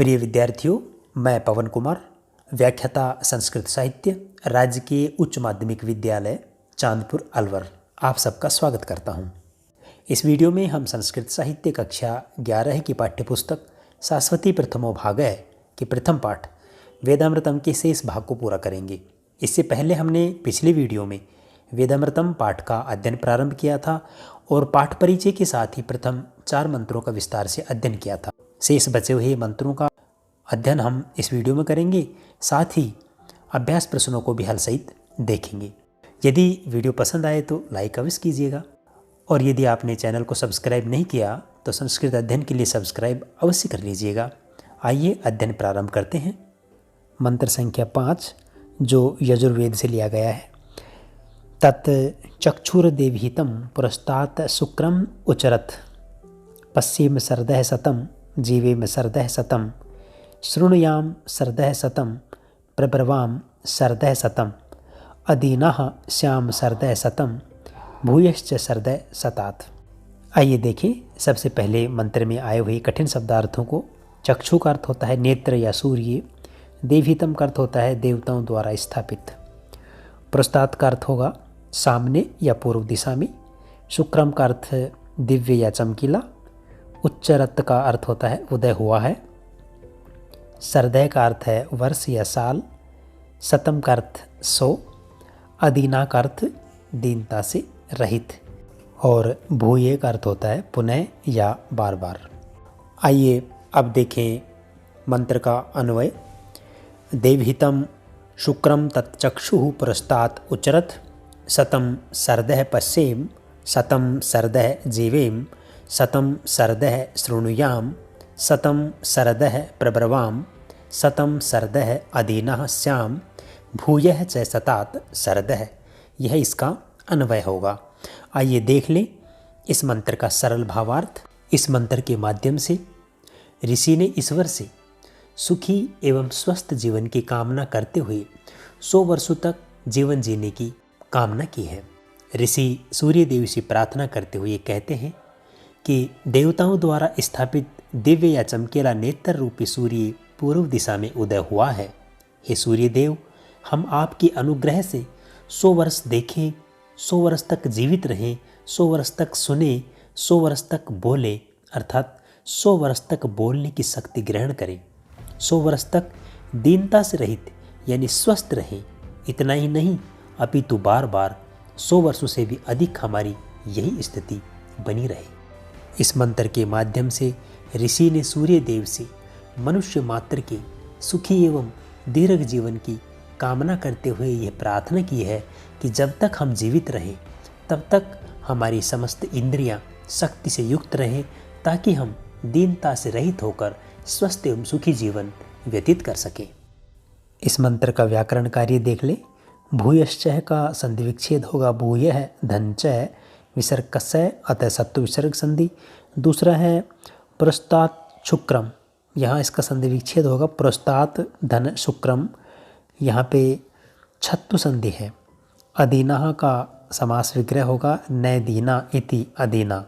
प्रिय विद्यार्थियों, मैं पवन कुमार, व्याख्याता संस्कृत साहित्य, राज्य के उच्च माध्यमिक विद्यालय चांदपुर अलवर, आप सबका स्वागत करता हूं। इस वीडियो में हम संस्कृत साहित्य कक्षा 11 की पाठ्यपुस्तक शाश्वती प्रथमो भागः के प्रथम पाठ वेदामृतम के शेष भाग को पूरा करेंगे। इससे पहले हमने पिछले वीडियो में वेदामृतम पाठ का अध्ययन प्रारंभ किया था और पाठ परिचय के साथ ही प्रथम 4 मंत्रों का विस्तार से अध्ययन किया था। शेष बचे हुए मंत्रों का अध्ययन हम इस वीडियो में करेंगे, साथ ही अभ्यास प्रश्नों को भी हल सहित देखेंगे। यदि वीडियो पसंद आए तो लाइक अवश्य कीजिएगा और यदि आपने चैनल को सब्सक्राइब नहीं किया तो संस्कृत अध्ययन के लिए सब्सक्राइब अवश्य कर लीजिएगा। आइए अध्ययन प्रारंभ करते हैं। मंत्र संख्या 5 जो यजुर्वेद से लिया गया है। तत् चक्षुर्देवहितं पुरस्तात् शुक्रम उचरत पश्येम सर्दः शतं जीवेम सर्दः शतं शृणुयाम सर्दः शतं प्रब्रवाम सर्दः शतं अदीनः श्याम सर्दः शतं भूयश्च सर्दः शतात्। आइए देखें सबसे पहले मंत्र में आए हुए कठिन शब्दार्थों को। चक्षु का अर्थ होता है नेत्र या सूर्य, देवहितम का अर्थ होता है देवताओं द्वारा स्थापित, पुरस्तात् का अर्थ होगा सामने या पूर्व दिशा में, शुक्रम का अर्थ दिव्य या चमकीला, उच्चरत का अर्थ होता है उदय हुआ है, सर्दय का अर्थ है वर्ष या साल, शतम का अर्थ 100, अदीना का अर्थ दीनता से रहित और भूये का अर्थ होता है पुनः या बार बार। आइए अब देखें मंत्र का अन्वय। देवहितम शुक्रम तच्चक्षुः पुरस्तात् उचरत शतं सर्दः पश्येम शतं सर्दः जीवेम शतं सर्दः शृणुयाम शतं सर्दः प्रब्रवाम शतं सर्दः अदीनः श्याम भूयः च शतात् सर्दः। यह इसका अन्वय होगा। आइए देख लें इस मंत्र का सरल भावार्थ। इस मंत्र के माध्यम से ऋषि ने ईश्वर से सुखी एवं स्वस्थ जीवन की कामना करते हुए 100 वर्षों तक जीवन जीने की कामना की है। ऋषि सूर्य देव से प्रार्थना करते हुए कहते हैं कि देवताओं द्वारा स्थापित दिव्य या चमकीला नेत्र रूपी सूर्य पूर्व दिशा में उदय हुआ है। हे सूर्य देव, हम आपके अनुग्रह से 100 वर्ष देखें, 100 वर्ष तक जीवित रहें, 100 वर्ष तक सुने, 100 वर्ष तक बोले, अर्थात 100 वर्ष तक बोलने की शक्ति ग्रहण करें, 100 वर्ष तक दीनता से रहित यानी स्वस्थ रहें। इतना ही नहीं अपितु बार बार 100 वर्षों से भी अधिक हमारी यही स्थिति बनी रहे। इस मंत्र के माध्यम से ऋषि ने सूर्य देव से मनुष्य मात्र के सुखी एवं दीर्घ जीवन की कामना करते हुए यह प्रार्थना की है कि जब तक हम जीवित रहें तब तक हमारी समस्त इंद्रियां शक्ति से युक्त रहें, ताकि हम दीनता से रहित होकर स्वस्थ एवं सुखी जीवन व्यतीत कर सकें। इस मंत्र का व्याकरण कार्य देख ले। भूयश्चय का संधि विच्छेद होगा भूयः धनचय विसर्ग कस्य अतः सत्व विसर्ग संधि। दूसरा है पुरस्तात् शुक्रम, यहाँ इसका संधि विच्छेद होगा पुरस्तात् धन शुक्रम, यहाँ पे छत्तु संधि है। अदीना का समास विग्रह होगा नय दीना इति अदीना,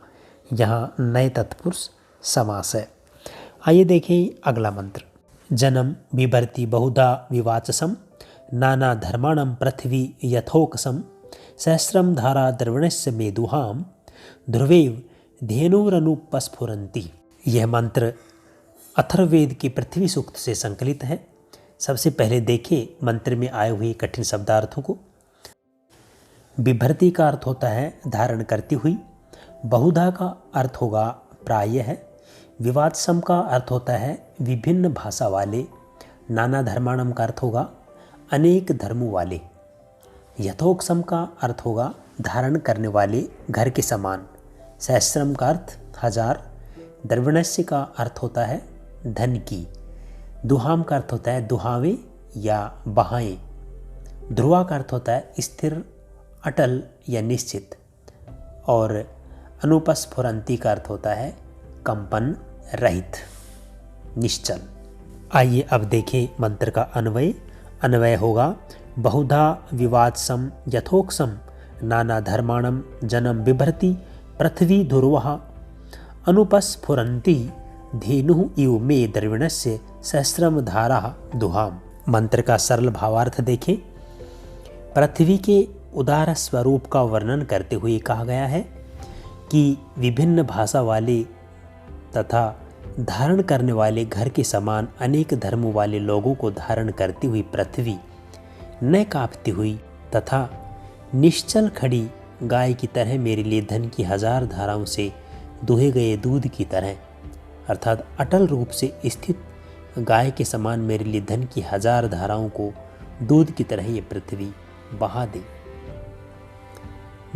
यहाँ नय तत्पुरुष समास है। आइए देखें अगला मंत्र। जन्म बिभर्ति बहुधा विवाचसम नाना धर्माणम पृथ्वी यथोकसम सहस्रम धारा द्रवणस्य मेदुहाम ध्रुवेव धेनुरनुपस्फुरन्ति। यह मंत्र अथर्ववेद के पृथ्वी सूक्त से संकलित है। सबसे पहले देखें मंत्र में आए हुए कठिन शब्दार्थों को। बिभर्ति का अर्थ होता है धारण करती हुई, बहुधा का अर्थ होगा प्रायः, विवादसम का अर्थ होता है विभिन्न भाषा वाले, नाना धर्माणम का अर्थ होगा अनेक धर्मों वाले, यथोक्सम का अर्थ होगा धारण करने वाले घर के समान, सहस्रम का अर्थ 1000, द्रवणस्य का अर्थ होता है धन की, दुहाम का अर्थ होता है दुहावे या बहाएं, ध्रुवा का अर्थ होता है स्थिर, अटल या निश्चित, और अनुपस्फुरंती का अर्थ होता है कंपन रहित, निश्चल। आइए अब देखें मंत्र का अन्वय। अन्वय होगा बहुधा विवादसम यथोक्सम नाना धर्माणम जनम बिभर्ति पृथ्वी ध्रुवः अनुपस्फुरन्ति धेनुः इव मे द्रविणस्य सहस्रम धारा दुहाम। मंत्र का सरल भावार्थ देखें। पृथ्वी के उदार स्वरूप का वर्णन करते हुए कहा गया है कि विभिन्न भाषा वाले तथा धारण करने वाले घर के समान अनेक धर्मों वाले लोगों को धारण करती हुई पृथ्वी न कांपती हुई तथा निश्चल खड़ी गाय की तरह मेरे लिए धन की 1000 धाराओं से दुहे गए दूध की तरह, अर्थात अटल रूप से स्थित गाय के समान मेरे लिए धन की 1000 धाराओं को दूध की तरह ये पृथ्वी बहा दे।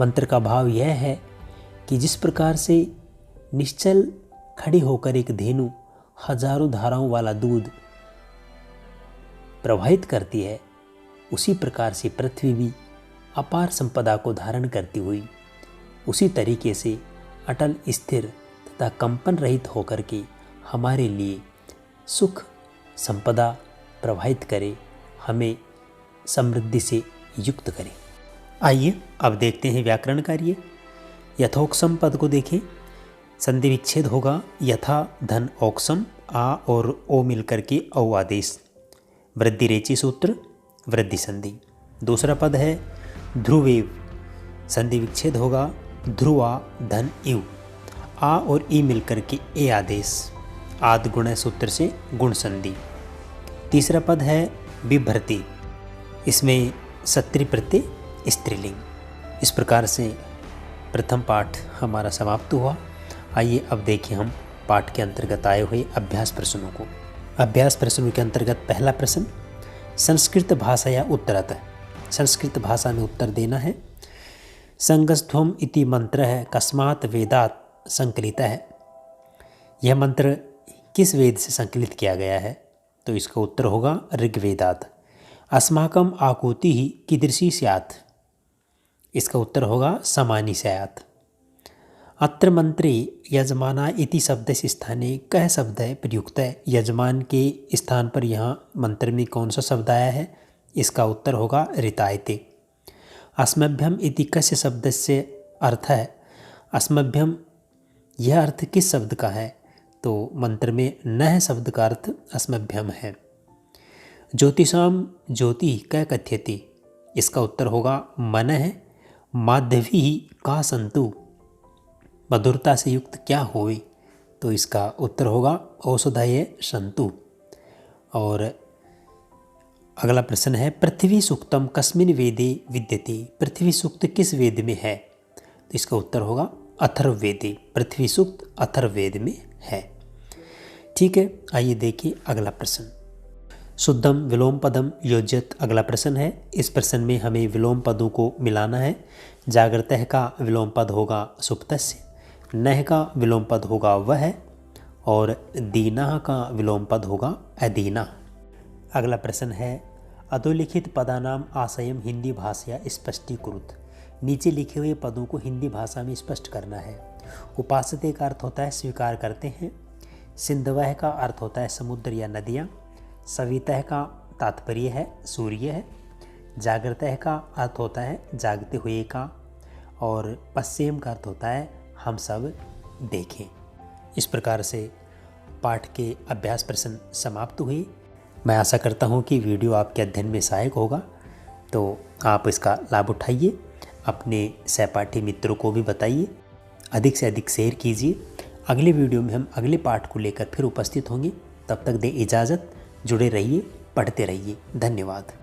मंत्र का भाव यह है कि जिस प्रकार से निश्चल खड़ी होकर एक धेनु हजारों धाराओं वाला दूध प्रवाहित करती है, उसी प्रकार से पृथ्वी भी अपार संपदा को धारण करती हुई उसी तरीके से अटल स्थिर तथा कंपन रहित होकर के हमारे लिए सुख संपदा प्रवाहित करे, हमें समृद्धि से युक्त करे। आइए अब देखते हैं व्याकरण कार्य। यथोक्सम पद को देखें। संधि विच्छेद होगा यथा धन ओक्सम, आ और ओ मिलकर के औ आदेश। वृद्धि रेची सूत्र, वृद्धि संधि। दूसरा पद है ध्रुवेव। संधि विच्छेद होगा ध्रुवा धन इव, आ और ई मिलकर के ए आदेश। आद गुण सूत्र से गुण संधि। तीसरा पद है बिभ्रति। इसमें सत्री प्रत्यय स्त्रीलिंग। इस प्रकार से प्रथम पाठ हमारा समाप्त हुआ। आइए अब देखें हम पाठ के अंतर्गत आए हुए अभ्यास प्रश्नों को। अभ्यास प्रश्नों के अंतर्गत पहला प्रश्न, संस्कृत भाषा या उत्तरतः। संस्कृत भाषा में उत्तर देना है। संगस्ध्वम इति मंत्र है कस्मात् वेदात् संकलित है। यह मंत्र किस वेद से संकलित किया गया है? तो इसका उत्तर होगा ऋग्वेदात्। अस्माकम आकुति ही कीदृशी स्यात्। इसका उत्तर होगा समानी स्यात्। अत्र मंत्रे यजमाना इति शब्द से स्थाने कह शब्द है प्रयुक्त है। यजमान के स्थान पर यहाँ मंत्र में कौन सा शब्द आया है? इसका उत्तर होगा ऋतायते। अस्मभ्यम इति कस्य शब्द से अर्थ है? अस्मभ्यम यह अर्थ किस शब्द का है? तो मंत्र में नह शब्द का अर्थ अस्मभ्यम है। ज्योतिषाम ज्योति क कथ्यति। इसका उत्तर होगा मनः माधवी का संतु। मधुरता से युक्त क्या होवे? तो इसका उत्तर होगा औषधय संतु। और अगला प्रश्न है पृथ्वी सूक्तम कस्मिन् वेदे विद्यते। पृथ्वी सूक्त किस वेद में है? तो इसका उत्तर होगा अथर्ववेदे। पृथ्वी सूक्त अथर्ववेद में है। ठीक है, आइए देखिए अगला प्रश्न। शुद्धम विलोम पदम योज्यत। अगला प्रश्न है। इस प्रश्न में हमें विलोम पदों को मिलाना है। जागृतः का विलोम पद होगा सुप्तस्य, नह का विलोम पद होगा वह, और दीना का विलोम पद होगा अदीना। अगला प्रश्न है अधोलिखित पदानाम आशयम हिंदी भाषा स्पष्टीकृत। नीचे लिखे हुए पदों को हिंदी भाषा में स्पष्ट करना है। उपासते का अर्थ होता है स्वीकार करते हैं। सिंधवह का अर्थ होता है समुद्र या नदियाँ। सवितः का तात्पर्य है सूर्य है। जागृतः का अर्थ होता है जागते हुए का। और पश्चिम का अर्थ होता है हम सब देखें। इस प्रकार से पाठ के अभ्यास प्रश्न समाप्त हुए। मैं आशा करता हूँ कि वीडियो आपके अध्ययन में सहायक होगा, तो आप इसका लाभ उठाइए, अपने सहपाठी मित्रों को भी बताइए, अधिक से अधिक शेयर कीजिए। अगले वीडियो में हम अगले पाठ को लेकर फिर उपस्थित होंगे। तब तक दें इजाज़त। जुड़े रहिए, पढ़ते रहिए। धन्यवाद।